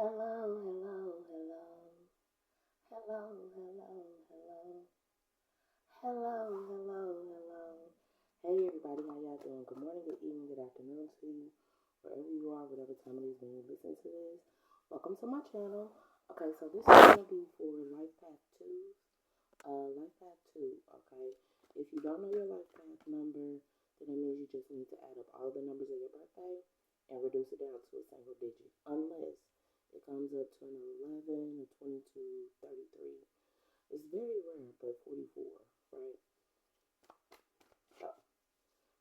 Hello, hello, hello. Hello, hello, hello. Hello, hello, hello. Hey everybody, how y'all doing? Good morning, good evening, good afternoon to you. Wherever you are, whatever time it is when you listen to this. Welcome to my channel. Okay, so this is gonna be for Life Path 2. Life Path 2, okay. If you don't know your Life Path number, then it means you just need to add up all the numbers of your birthday and reduce it down to a single digit. Unless it comes up to an 11, a 22, 33. It's very rare, but 44, right? So,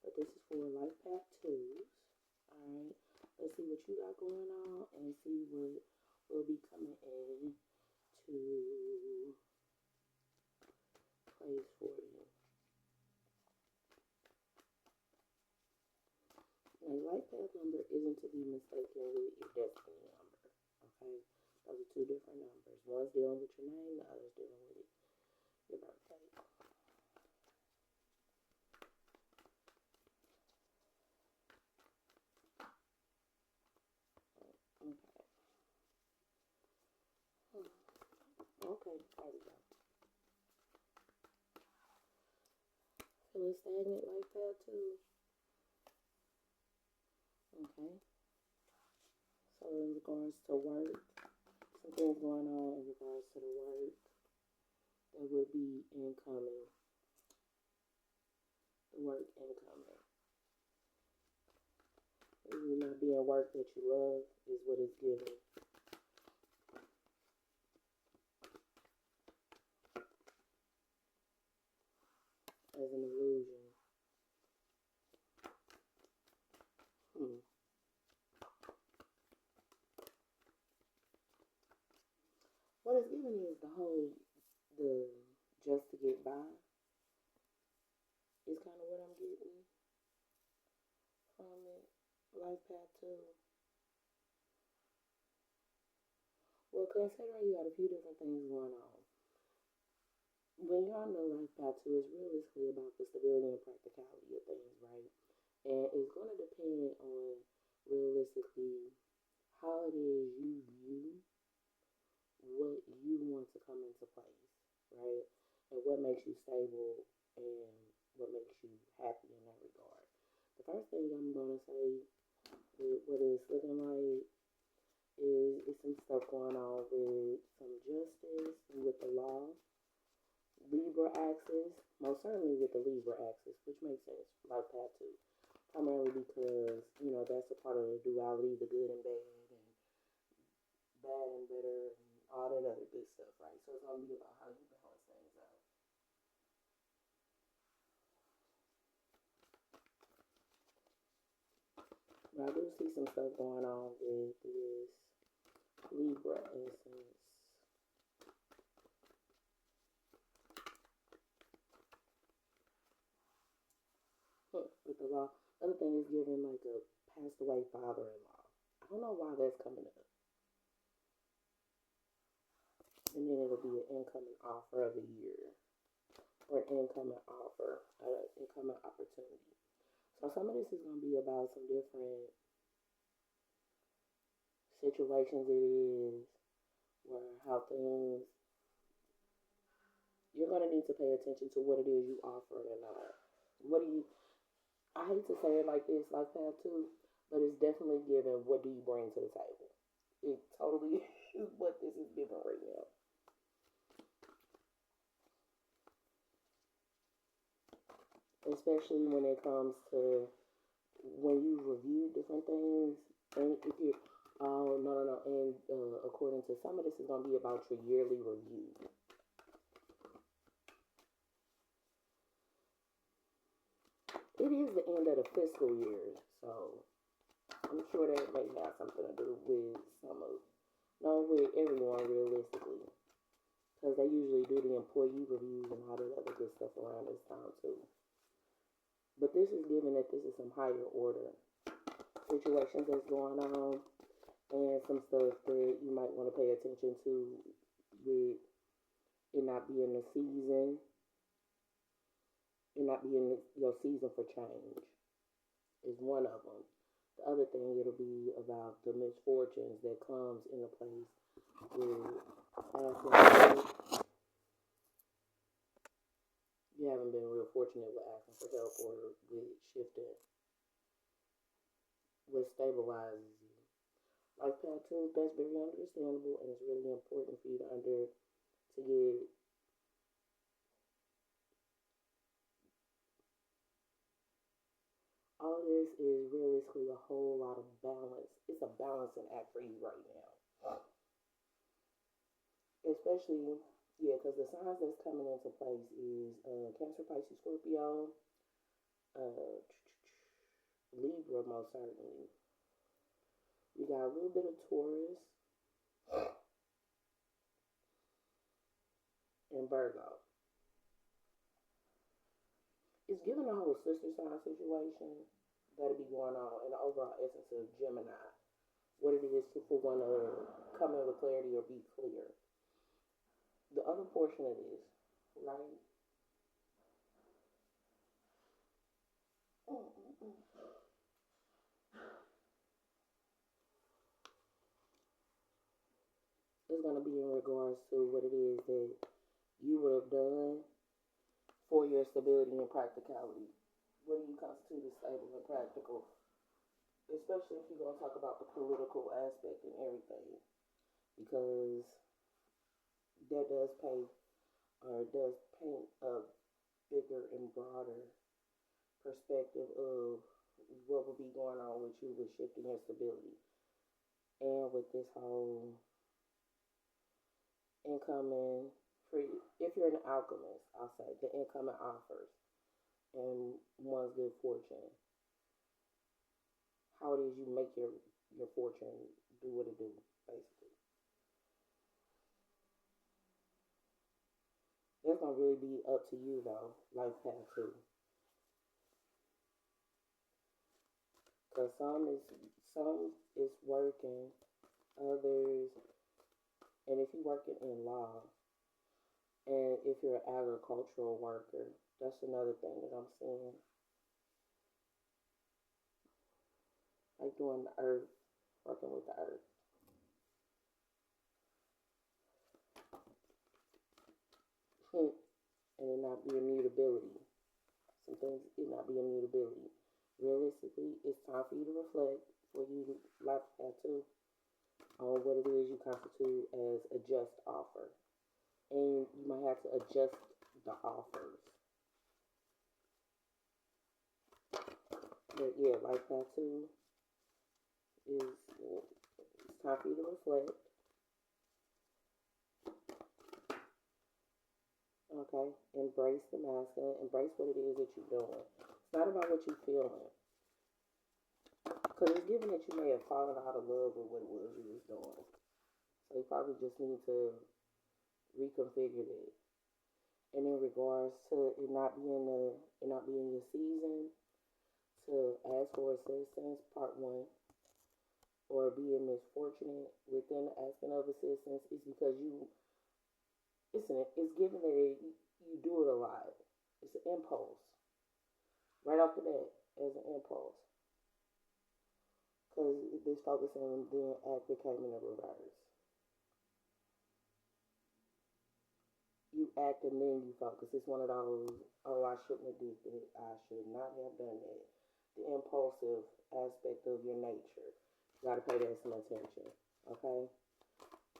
but this is for Life Path 2s. Alright. Let's see what you got going on and see what will be coming in to place for you. Now, Life Path number isn't to be mistaken with your destiny number. Okay? Those are two different numbers. One's dealing with your name, the other's dealing with your birthday. Okay. Okay, there we go. Feeling stagnant like that too? Okay. So in regards to work, some things going on in regards to the work that will be incoming. The work incoming. It will not be a work that you love is what it's giving. As an illusion. What it's giving is the just to get by is kind of what I'm getting from it. Life Path 2. Well, considering you got a few different things going on, when you're on the Life Path 2, it's realistically about the stability and practicality of things, right? And it's going to depend on realistically how it is you view what you want to come into place, right? And what makes you stable and what makes you happy in that regard. The first thing I'm going to say with what it's looking like is some stuff going on with some justice with the law. Libra axis, most certainly with the Libra axis, which makes sense, Life Path 2. Primarily because, that's a part of the duality, the good and bad, and bad and better, and all that other good stuff, right? So it's going to be about how you balance things out. But I do see some stuff going on with this Libra essence. With the law. Other thing is giving like a passed away father-in-law. I don't know why that's coming up. And then it'll be an incoming offer of the year, or an incoming offer, an incoming opportunity. So some of this is going to be about some different situations it is, where how things, you're going to need to pay attention to what it is you offer or not. What do you, I hate to say it like this, like that too, but it's definitely given what do you bring to the table. It totally is what this is giving right now. Especially when it comes to when you review different things, and if you, oh no, and according to some of this is gonna be about your yearly review. It is the end of the fiscal year, so I'm sure that may have something to do with some of, no, with everyone realistically, because they usually do the employee reviews and all that other good stuff around this time too. But this is given that this is some higher order situations that's going on and some stuff that you might want to pay attention to with it not being the season, it not being your season for change is one of them. The other thing, it'll be about the misfortunes that comes into place with asking for, you haven't been real fortunate with asking for help or with shifting what stabilizes you. Life path too, that's very understandable, and it's really important for you to get all this is realistically a whole lot of balance. It's a balancing act for you right now, especially yeah, because the signs that's coming into place is Cancer, Pisces, Scorpio, uh, Libra, most certainly. You got a little bit of Taurus and Virgo. It's giving a whole sister sign situation that'll be going on in the overall essence of Gemini. What it is to for one to come in with clarity or be clear. The other portion of this, right? Is going to be in regards to what it is that you would have done for your stability and practicality. What do you constitute as stable and practical? Especially if you're going to talk about the political aspect and everything. Because that does pay or does paint a bigger and broader perspective of what will be going on with you with shifting your stability. And with this whole incoming, for if you're an alchemist, I'll say the incoming offers and one's good fortune. How it is you make your fortune do what it do, basically. That's gonna really be up to you though, life path too. Cause some is working, others, and if you're working in law, and if you're an agricultural worker, that's another thing that I'm seeing. Like doing the earth, working with the earth. and it not be immutability. Some things it not be immutability. Realistically, it's time for you to reflect, for you to life tattoo on what it is you constitute as a just offer. And you might have to adjust the offers. But yeah, life tattoo is it's time for you to reflect. Okay, embrace the masculine. Embrace what it is that you're doing. It's not about what you're feeling. Because it's given that you may have fallen out of love with what it was you was doing. So you probably just need to reconfigure it. And in regards to it not being your season to ask for assistance, part one, or being misfortunate within the asking of assistance is because it's given that you do it a lot. It's an impulse right off the bat as an impulse because this focusing on then act became in a reverse. You act and then you focus. It's one of those, oh, I shouldn't have did that. I should not have done that. The impulsive aspect of your nature. You gotta pay that some attention. Okay?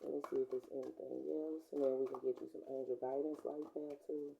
Let me see if there's anything else. And then we can get you some angel guidance like that too.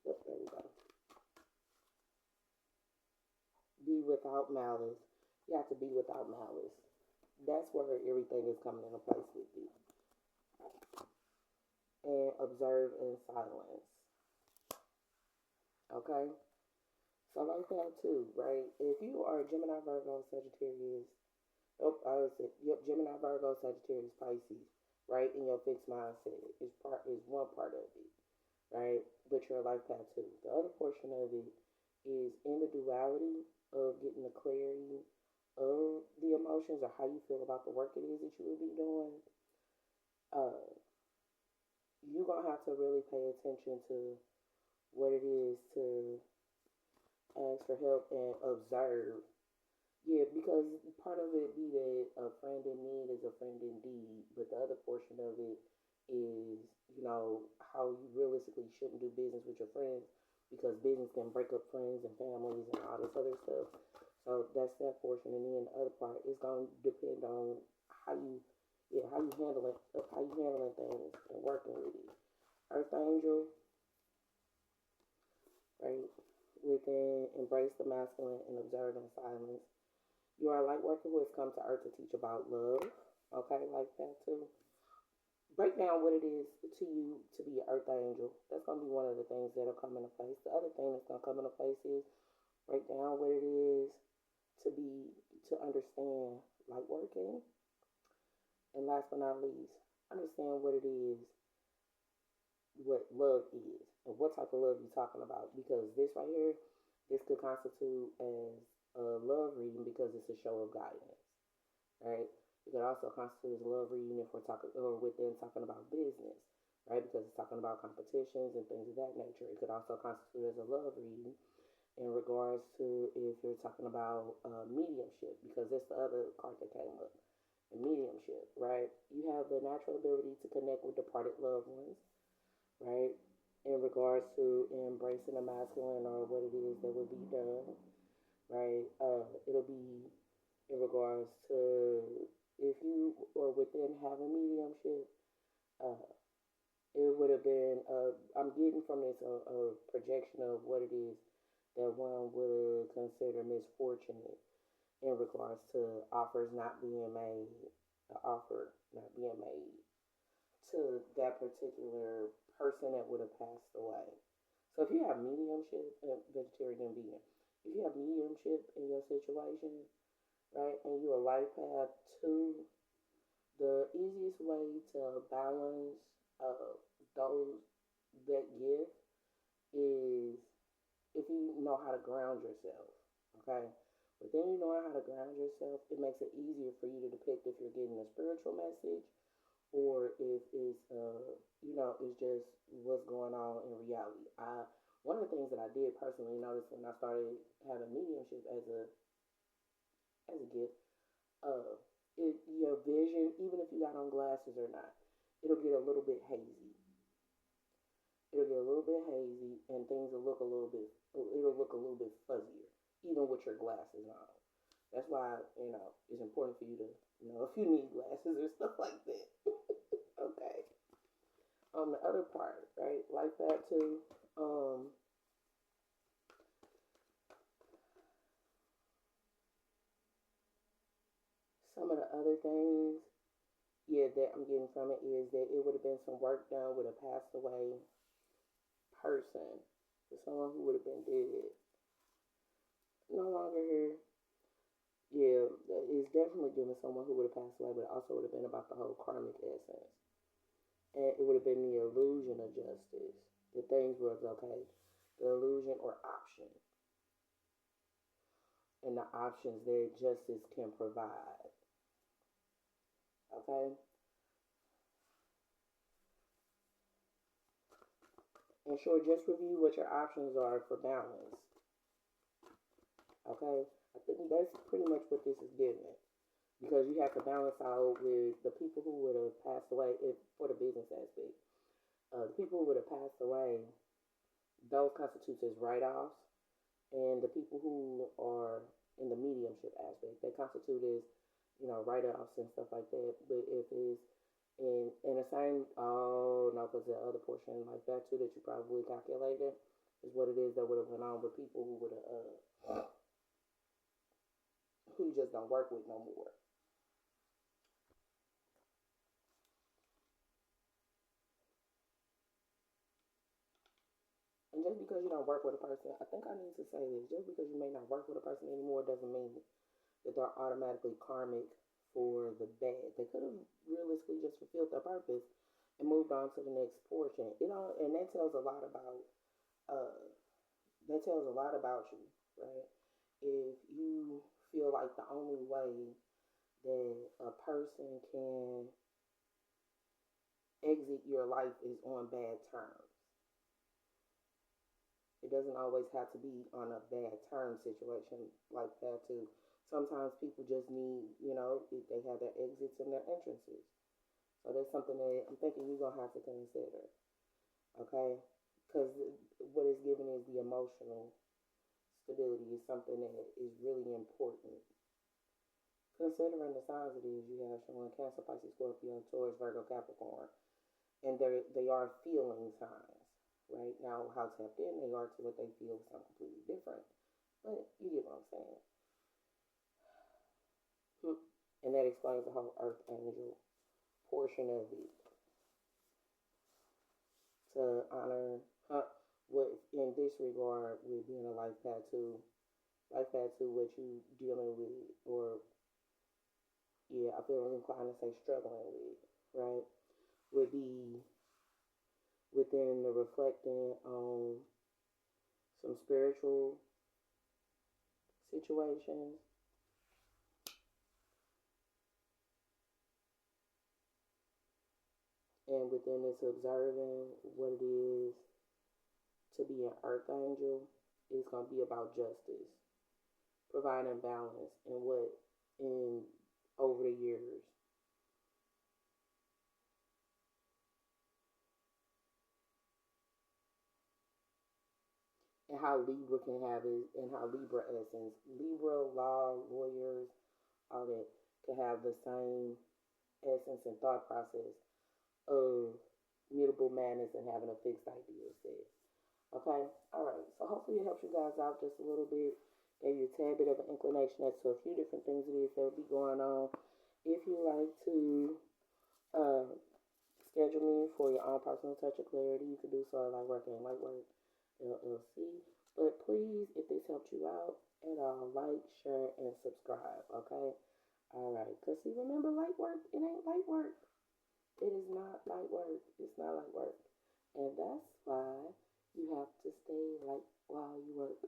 There we go. Be without malice. You have to be without malice. That's where everything is coming into place with you. And observe in silence. Okay? So like that too, right? If you are Gemini, Virgo, Sagittarius, I would say, yep, Gemini, Virgo, Sagittarius, Pisces, right? In your fixed mindset is one part of it, right? But your life path too. The other portion of it is in the duality of getting the clarity of the emotions or how you feel about the work it is that you will be doing. Uh, you're gonna have to really pay attention to what it is to ask for help and observe. Yeah, because part of it be that a friend in need is a friend indeed, but the other portion of it is, how you realistically shouldn't do business with your friends because business can break up friends and families and all this other stuff. So that's that portion, and then the other part is gonna depend on how you, yeah, how you handling things and working with it. Earth Angel, right? Within embrace the masculine and observe in silence. You are a light worker who has come to earth to teach about love. Okay, like that too. Break down what it is to you to be an earth angel. That's gonna be one of the things that'll come into place. The other thing that's gonna come into place is break down what it is to be to understand light working. And last but not least, understand what it is, what love is, and what type of love you're talking about. Because this right here, this could constitute as a love reading because it's a show of guidance, right? It could also constitute as a love reading if we're talking or within talking about business, right? Because it's talking about competitions and things of that nature. It could also constitute as a love reading in regards to if you're talking about mediumship, because that's the other card that came up. The mediumship, right? You have the natural ability to connect with departed loved ones, right? In regards to embracing the masculine or what it is that would be done, right? It'll be in regards to if you or within having mediumship, uh, it would have been, I'm getting from this a projection of what it is that one would consider misfortunate in regards to offers not being made, the offer not being made to that particular person that would have passed away. So if you have mediumship, vegetarian and vegan, if you have mediumship in your situation, right, and you a life path to the easiest way to balance those that gift is if you know how to ground yourself. Okay, but then you know how to ground yourself, it makes it easier for you to depict if you're getting a spiritual message or if it's it's just what's going on in reality. I One of the things that I did personally notice when I started having mediumship as a gift, uh, your vision, even if you got on glasses or not, it'll get a little bit hazy. It'll get a little bit hazy, and things will look a little bit. It'll look a little bit fuzzier, even with your glasses on. That's why it's important for you to if you need glasses or stuff like that. Okay. On the other part, right, like that too. Some of the other things, yeah, that I'm getting from it is that it would have been some work done with a passed away person, for someone who would have been dead, no longer here. Yeah, it's definitely giving someone who would have passed away, but it also would have been about the whole karmic essence, and it would have been the illusion of justice. The things was okay, the illusion or option, and the options that justice can provide. Okay, and sure, just review what your options are for balance. Okay, I think that's pretty much what this is giving because you have to balance out with the people who would have passed away if for the business aspect. The people who would have passed away, those constitutes as write-offs, and the people who are in the mediumship aspect, they constitute as write-offs and stuff like that. But if it's in the same, oh no, because the other portion like that too that you probably calculated is what it is that would have went on with people who would have who you just don't work with no more. And just because you don't work with a person, I think I need to say this, just because you may not work with a person anymore doesn't mean that they're automatically karmic for the bad. They could have realistically just fulfilled their purpose and moved on to the next portion. And that tells a lot about uh you, right? If you feel like the only way that a person can exit your life is on bad terms. It doesn't always have to be on a bad term situation like that too. Sometimes people just need, they have their exits and their entrances. So that's something that I'm thinking you're gonna have to consider, okay? Because what is given is the emotional stability is something that is really important. Considering the signs it is, you have showing Cancer, Pisces, Scorpio, Taurus, Virgo, Capricorn, and they are feeling signs. Right now, how tapped in they are to what they feel is something completely different. But you get what I'm saying. And that explains the whole Earth Angel portion of it. To honor what in this regard with being a life path to what you dealing with, or yeah, I feel inclined to say struggling with, right? Would be within the reflecting on some spiritual situations, and within this observing what it is to be an earth angel. It's going to be about justice, providing balance in what in over the years, and how Libra can have it, and how Libra essence, Libra law, lawyers, all that can have the same essence and thought process of mutable madness and having a fixed idea set. Okay, all right. So hopefully it helps you guys out just a little bit. Gave you a tad bit of an inclination as to a few different things it is that will be going on. If you like to uh, schedule me for your own personal touch of clarity, you can do so at Lightwork and Lightwork LLC. But please, if this helped you out at all, like, share, and subscribe. Okay. All right. Cause see, remember, light work. It ain't light work. It is not light work. It's not light work. And that's why you have to stay light while you work.